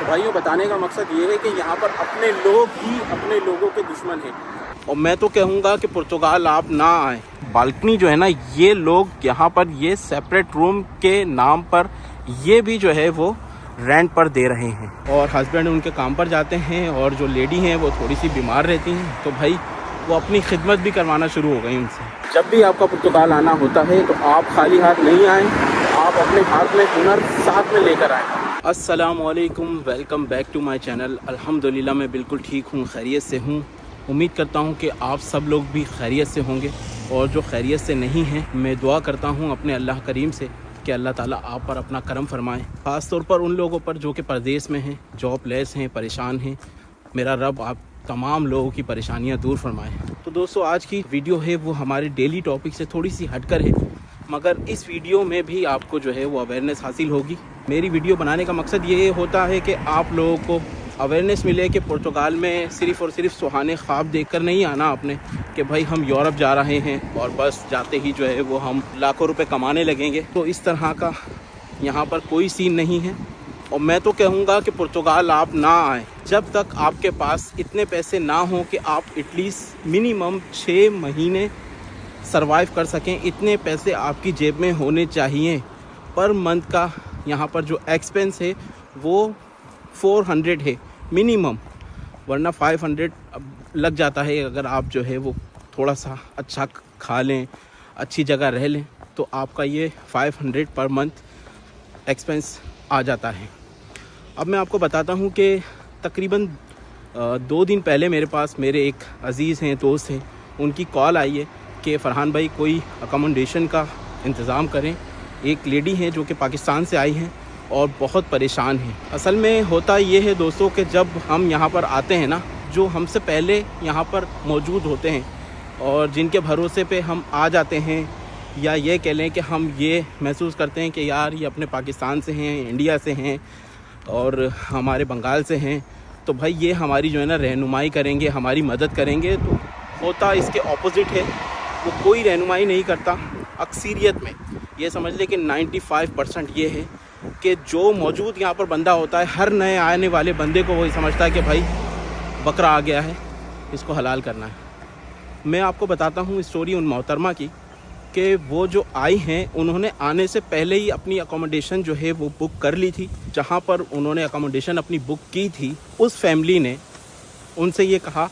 भाइयों, बताने का मकसद ये है कि यहाँ पर अपने लोग ही अपने लोगों के दुश्मन हैं। और मैं तो कहूँगा कि पुर्तगाल आप ना आए। बालकनी जो है ना, ये लोग यहाँ पर ये सेपरेट रूम के नाम पर ये भी जो है वो रेंट पर दे रहे हैं। और हस्बैंड उनके काम पर जाते हैं और जो लेडी हैं वो थोड़ी सी बीमार रहती हैं, तो भाई वो अपनी खिदमत भी करवाना शुरू हो गई उनसे। जब भी आपका पुर्तगाल आना होता है तो आप खाली हाथ नहीं आएँ, आप अपने हाथ में हुनर साथ में लेकर आएँ। अस्सलाम वालेकुम, welcome back to my channel. अल्हम्दुलिल्लाह मैं बिल्कुल ठीक हूँ, खैरियत से हूँ। उम्मीद करता हूँ कि आप सब लोग भी खैरियत से होंगे, और जो खैरियत से नहीं हैं मैं दुआ करता हूँ अपने अल्लाह करीम से कि अल्लाह ताला आप पर अपना करम फरमाए। ख़ास तौर पर उन लोगों पर जो कि परदेश में हैं, जॉबलेस हैं, परेशान हैं। मेरा रब आप तमाम लोगों की परेशानियाँ दूर फरमाए। तो दोस्तों, आज की वीडियो है वो हमारे डेली टॉपिक से थोड़ी सी हटकर है, मगर इस वीडियो में भी आपको जो है वो अवेयरनेस हासिल होगी। मेरी वीडियो बनाने का मकसद ये होता है कि आप लोगों को अवेयरनेस मिले कि पुर्तगाल में सिर्फ़ और सिर्फ सुहाने ख्वाब देखकर नहीं आना आपने कि भाई हम यूरोप जा रहे हैं और बस जाते ही जो है वो हम लाखों रुपए कमाने लगेंगे। तो इस तरह का यहाँ पर कोई सीन नहीं है। और मैं तो कहूँगा कि पुर्तगाल आप ना आए जब तक आपके पास इतने पैसे ना हों कि आप एटलीस्ट मिनिमम 6 महीने सरवाइव कर सकें। इतने पैसे आपकी जेब में होने चाहिए। पर मंथ का यहाँ पर जो एक्सपेंस है वो 400 है मिनिमम, वरना 500 लग जाता है। अगर आप जो है वो थोड़ा सा अच्छा खा लें, अच्छी जगह रह लें, तो आपका ये 500 पर मंथ एक्सपेंस आ जाता है। अब मैं आपको बताता हूँ कि तकरीबन 2 दिन पहले मेरे पास मेरे एक अज़ीज़ हैं, दोस्त हैं, उनकी कॉल आई है कि फ़रहान भाई कोई अकोमोडेशन का इंतज़ाम करें। एक लेडी हैं जो कि पाकिस्तान से आई हैं और बहुत परेशान हैं। असल में होता ये है दोस्तों कि जब हम यहाँ पर आते हैं ना, जो हमसे पहले यहाँ पर मौजूद होते हैं और जिनके भरोसे पे हम आ जाते हैं, या ये कह लें कि हम ये महसूस करते हैं कि यार ये अपने पाकिस्तान से हैं, इंडिया से हैं और हमारे बंगाल से हैं, तो भाई ये हमारी जो है ना रहनुमाई करेंगे, हमारी मदद करेंगे। तो होता इसके ऑपोजिट है, वो कोई रहनुमाई नहीं करता। अक्सरियत में ये समझ ले कि 95% ये है कि जो मौजूद यहाँ पर बंदा होता है, हर नए आने वाले बंदे को वही समझता है कि भाई बकरा आ गया है, इसको हलाल करना है। मैं आपको बताता हूँ स्टोरी उन मोहतरमा की कि वो जो आई हैं, उन्होंने आने से पहले ही अपनी अकोमोडेशन जो है वो बुक कर ली थी। जहाँ पर उन्होंने अकोमोडेशन अपनी बुक की थी, उस फैमिली ने उनसे ये कहा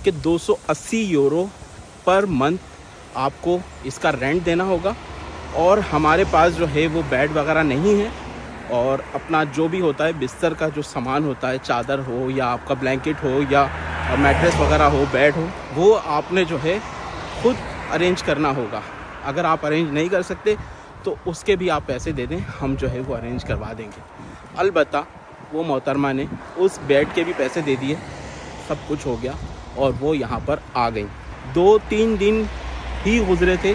कि 280 यूरो पर मंथ आपको इसका रेंट देना होगा, और हमारे पास जो है वो बेड वगैरह नहीं है, और अपना जो भी होता है बिस्तर का जो सामान होता है, चादर हो या आपका ब्लैंकेट हो या मैट्रेस वगैरह हो, बेड हो, वो आपने जो है खुद अरेंज करना होगा। अगर आप अरेंज नहीं कर सकते तो उसके भी आप पैसे दे दें, हम जो है वो अरेंज करवा देंगे। अलबत्ता वो मोहतरमा ने उस बेड के भी पैसे दे दिए, सब कुछ हो गया और वो यहाँ पर आ गई। 2-3 दिन ही गुजरे थे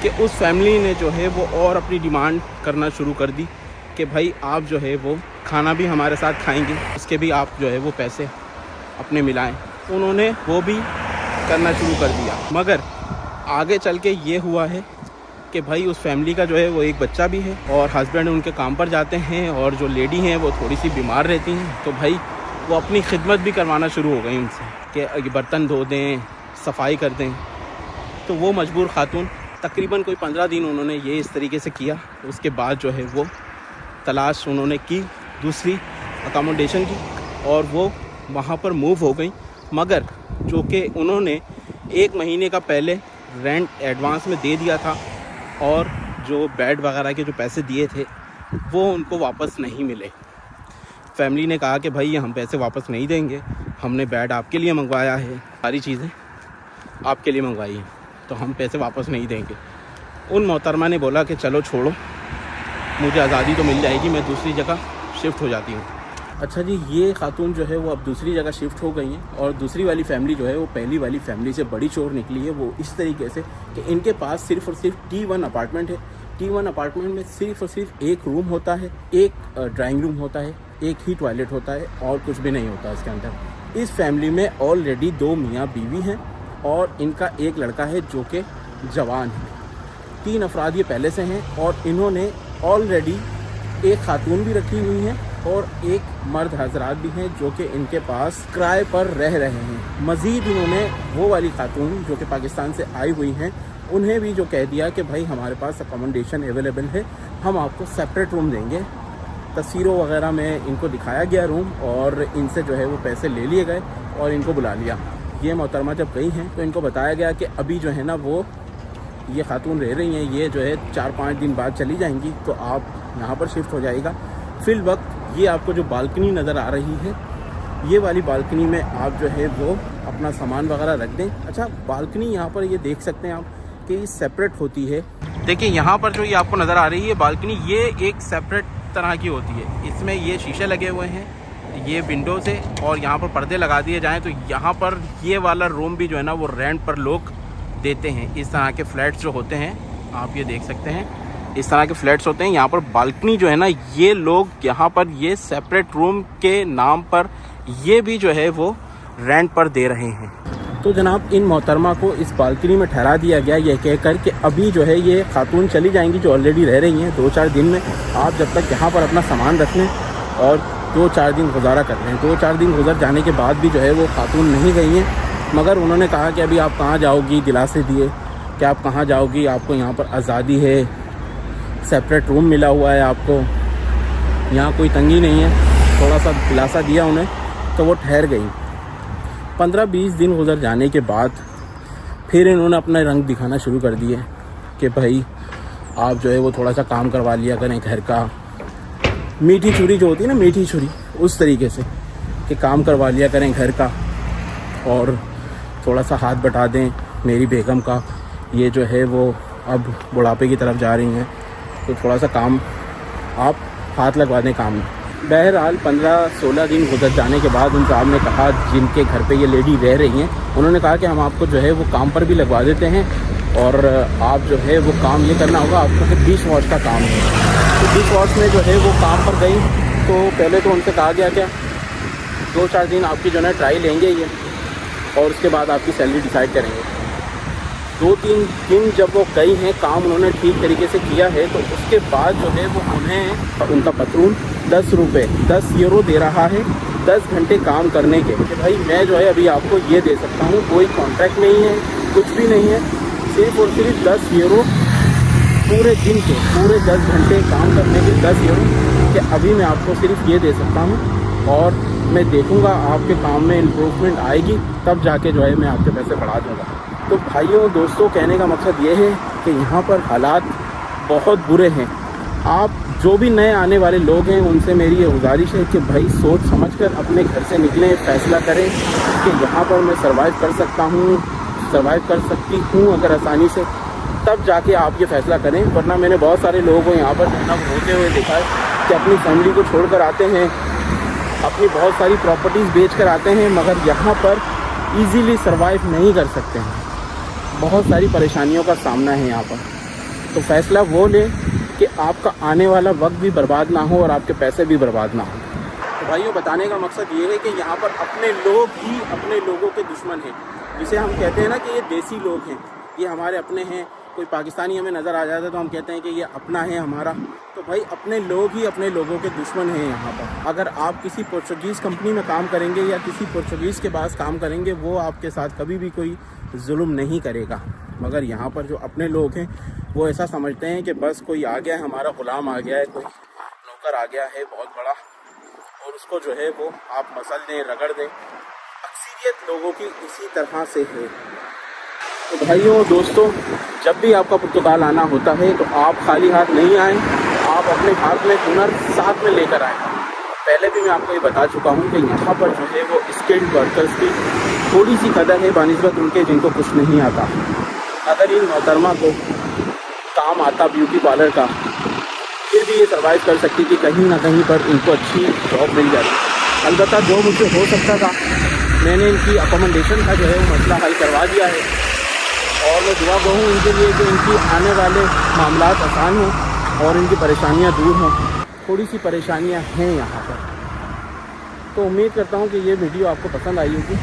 कि उस फैमिली ने जो है वो और अपनी डिमांड करना शुरू कर दी कि भाई आप जो है वो खाना भी हमारे साथ खाएंगे, उसके भी आप जो है वो पैसे अपने मिलाएं। उन्होंने वो भी करना शुरू कर दिया। मगर आगे चल के ये हुआ है कि भाई उस फैमिली का जो है वो एक बच्चा भी है, और हस्बैंड उनके काम पर जाते हैं, और जो लेडी हैं वो थोड़ी सी बीमार रहती हैं, तो भाई वो अपनी खिदमत भी करवाना शुरू हो गई उनसे कि बर्तन धो दें, सफाई कर दें। तो वो मजबूर खातून तकरीबन कोई 15 दिन उन्होंने ये इस तरीके से किया। उसके बाद जो है वो तलाश उन्होंने की दूसरी अकोमोडेशन की, और वो वहाँ पर मूव हो गई। मगर जो कि उन्होंने 1 महीने का पहले रेंट एडवांस में दे दिया था, और जो बेड वगैरह के जो पैसे दिए थे वो उनको वापस नहीं मिले। फैमिली ने कहा कि भाई हम पैसे वापस नहीं देंगे, हमने बेड आपके लिए मंगवाया है, सारी चीज़ें आपके लिए मंगवाई हैं, तो हम पैसे वापस नहीं देंगे। उन मोहतरमा ने बोला कि चलो छोड़ो, मुझे आज़ादी तो मिल जाएगी, मैं दूसरी जगह शिफ्ट हो जाती हूँ। अच्छा जी, ये खातून जो है वो अब दूसरी जगह शिफ्ट हो गई हैं, और दूसरी वाली फैमिली जो है वो पहली वाली फैमिली से बड़ी चोर निकली है। वो इस तरीके से कि इनके पास सिर्फ़ और सिर्फ T1 अपार्टमेंट है। T1 अपार्टमेंट में सिर्फ़ और सिर्फ एक रूम होता है, एक ड्राइंग रूम होता है, एक ही टॉयलेट होता है, और कुछ भी नहीं होता इसके अंदर। इस फैमिली में ऑलरेडी 2 मियाँ बीवी हैं, और इनका एक लड़का है जो कि जवान है। 3 अफराद ये पहले से हैं, और इन्होंने ऑलरेडी एक खातून भी रखी हुई हैं और एक मर्द हजरात भी हैं जो कि इनके पास किराए पर रह रहे हैं। मज़ीद इन्होंने वो वाली खातून जो कि पाकिस्तान से आई हुई हैं उन्हें भी जो कह दिया कि भाई हमारे पास अकोमोडेशन अवेलेबल है, हम आपको सेपरेट रूम देंगे। तस्वीरों वगैरह में इनको दिखाया गया रूम और इनसे जो है वो पैसे ले लिए गए और इनको बुला लिया। ये मोहतरमा जब गई हैं तो इनको बताया गया कि अभी जो है ना वो ये खातून रह रही हैं, ये जो है 4-5 दिन बाद चली जाएंगी, तो आप यहाँ पर शिफ्ट हो जाएगा। फिल वक्त ये आपको जो बालकनी नज़र आ रही है, ये वाली बालकनी में आप जो है वो अपना सामान वगैरह रख दें। अच्छा, बालकनी यहाँ पर ये देख सकते हैं आप कि ये सेपरेट होती है। देखिए यहाँ पर जो ये आपको नज़र आ रही है बालकनी, ये एक सेपरेट तरह की होती है। इसमें ये शीशे लगे हुए हैं ये विंडो से, और यहाँ पर पर्दे लगा दिए जाएँ तो यहाँ पर ये वाला रूम भी जो है ना वो रेंट पर लोग देते हैं। इस तरह के फ्लैट्स जो होते हैं आप ये देख सकते हैं, इस तरह के फ्लैट्स होते हैं। यहाँ पर बालकनी जो है ना, ये लोग यहाँ पर ये सेपरेट रूम के नाम पर ये भी जो है वो रेंट पर दे रहे हैं। तो जनाब इन मोहतरमा को इस बालकनी में ठहरा दिया गया ये कहकर कि अभी जो है ये खातून चली जाएंगी जो ऑलरेडी रह रही हैं। 2-4 दिन में आप जब तक यहाँ पर अपना सामान रख लें और 2-4 दिन गुजारा कर लें। 2-4 दिन गुजर जाने के बाद भी जो है वो खातून नहीं गई हैं, मगर उन्होंने कहा कि अभी आप कहाँ जाओगी, दिलासे दिए कि आप कहाँ जाओगी, आपको यहाँ पर आज़ादी है, सेपरेट रूम मिला हुआ है, आपको यहाँ कोई तंगी नहीं है। थोड़ा सा दिलासा दिया उन्हें तो वो ठहर गई। 15-20 दिन गुजर जाने के बाद फिर इन्होंने अपना रंग दिखाना शुरू कर दिए कि भाई आप जो है वो थोड़ा सा काम करवा लिया करें घर का। मीठी छुरी जो होती है ना, मीठी छुरी, उस तरीके से कि काम करवा लिया करें घर का और थोड़ा सा हाथ बटा दें मेरी बेगम का। ये जो है वो अब बुढ़ापे की तरफ जा रही हैं तो थोड़ा सा काम आप हाथ लगवा दें काम में। बहरहाल 15-16 दिन गुजर जाने के बाद उन साहब ने कहा, जिनके घर पे ये लेडी रह रही हैं, उन्होंने कहा कि हम आपको जो है वो काम पर भी लगवा देते हैं और आप जो है वो काम ये करना होगा आपको कि डिश वॉश का काम है। तो डिश वॉश में जो है वो काम पर गई तो पहले तो उनसे कहा गया क्या 2-4 दिन आपकी जो है ट्राई लेंगे ये और उसके बाद आपकी सैलरी डिसाइड करेंगे। 2-3 दिन जब वो गई हैं, काम उन्होंने ठीक तरीके से किया है तो उसके बाद जो है वो उन्हें उनका पत्रून 10 यूरो दे रहा है 10 घंटे काम करने के। कि भाई मैं जो है अभी आपको ये दे सकता हूँ, कोई कॉन्ट्रैक्ट नहीं है, कुछ भी नहीं है, सिर्फ और सिर्फ 10 यूरो पूरे दिन के, पूरे 10 घंटे काम करने के 10 यूरो कि अभी मैं आपको सिर्फ ये दे सकता हूँ और मैं देखूँगा आपके काम में इम्प्रूवमेंट आएगी तब जाके जो है मैं आपके पैसे बढ़ा दूँगा। तो भाइयों दोस्तों, कहने का मकसद ये है कि यहाँ पर हालात बहुत बुरे हैं। आप जो भी नए आने वाले लोग हैं उनसे मेरी ये गुजारिश है कि भाई सोच समझकर अपने घर से निकलें, फ़ैसला करें कि यहाँ पर मैं सर्वाइव कर सकता हूँ, सर्वाइव कर सकती हूँ अगर आसानी से, तब जाके आप ये फ़ैसला करें। वरना मैंने बहुत सारे लोगों को यहाँ पर ना होते हुए देखा है कि अपनी फैमिली को छोड़कर आते हैं, अपनी बहुत सारी प्रॉपर्टीज़ बेच कर आते हैं, मगर यहाँ पर ईज़िली सर्वाइव नहीं कर सकते हैं। बहुत सारी परेशानियों का सामना है यहाँ पर। तो फ़ैसला वो लें कि आपका आने वाला वक्त भी बर्बाद ना हो और आपके पैसे भी बर्बाद ना हो। तो भाइयों, बताने का मकसद ये है कि यहाँ पर अपने लोग ही अपने लोगों के दुश्मन हैं। जिसे हम कहते हैं ना कि ये देसी लोग हैं, ये हमारे अपने हैं। कोई पाकिस्तानी हमें नज़र आ जाता है तो हम कहते हैं कि ये अपना है हमारा। तो भाई अपने लोग ही अपने लोगों के दुश्मन हैं यहाँ पर। अगर आप किसी पोर्चुगीज़ कंपनी में काम करेंगे या किसी पोर्चुगीज़ के पास काम करेंगे, वो आपके साथ कभी भी कोई जुल्म नहीं करेगा। मगर यहाँ पर जो अपने लोग हैं वो ऐसा समझते हैं कि बस कोई आ गया है, हमारा ग़ुलाम आ गया है, कोई नौकर आ गया है बहुत बड़ा, और उसको जो है वो आप मसल दें, रगड़ दें। अक्सरियत लोगों की इसी तरह से है। तो भाइयों दोस्तों, जब भी आपका पुर्तगाल आना होता है तो आप खाली हाथ नहीं आएँ, आप अपने हाथ में हुनर साथ में लेकर आएँ। पहले भी मैं आपको ये बता चुका हूँ कि यहाँ पर जो है वो स्किल्ड वर्कर्स की थोड़ी सी कदर है बानिस्बत उनके जिनको कुछ नहीं आता। अगर इन मोहतरमा को काम आता ब्यूटी पार्लर का, फिर भी ये सर्वाइव कर सकती कि कहीं ना कहीं पर इनको अच्छी जॉब मिल जाती। अलबत्ता जो मुझसे हो सकता था मैंने इनकी अकोमोडेशन का जो है वो मसला हल करवा दिया है और मैं दुआ गो हूँ इनके लिए कि इनकी आने वाले मामलात आसान हों और इनकी परेशानियाँ दूर हों। थोड़ी सी परेशानियाँ हैं यहाँ पर। तो उम्मीद करता हूँ कि ये वीडियो आपको पसंद आई होगी।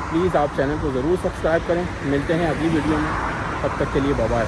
प्लीज़ आप चैनल को ज़रूर सब्सक्राइब करें। मिलते हैं अगली वीडियो में, तब तक के लिए बाय बाय।